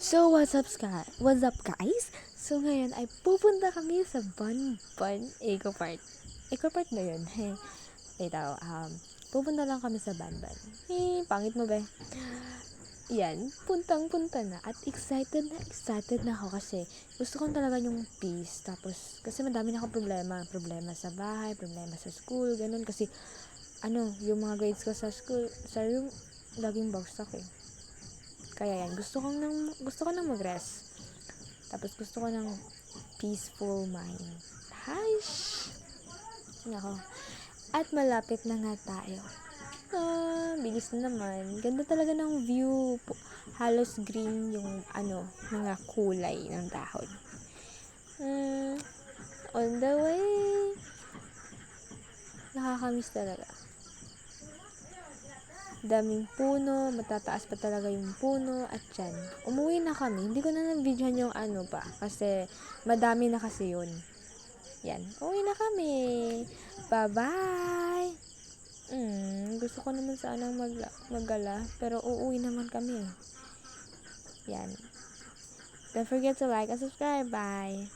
So, what's up guys? So, ngayon ay pupunta kami sa Banban Eco Park. Eco Park na yun. Ito, pupunta lang kami sa Banban. Pangit mo ba? Yan, puntang-punta na. At excited na ako kasi gusto ko talaga yung peace. Tapos, kasi madami na ako problema. Problema sa bahay, problema sa school, ganun. Kasi, yung mga grades ko sa school, sa room, laging bagsak eh. Kaya yan, gusto ko nang mag-rest. Tapos gusto ko ng peaceful mind. Hush! Nako. At malapit na nga tayo. Bilis na naman. Ganda talaga ng view. Halos green yung mga kulay ng dahon. On the way. Nakakamiss talaga. Daming puno, matataas pa talaga yung puno, at yan. Umuwi na kami. Hindi ko na na-videohan yung pa, kasi madami na kasi yun. Yan, uwi na kami. Bye-bye! Gusto ko naman sanang maggala, pero uuwi naman kami. Yan. Don't forget to like and subscribe. Bye!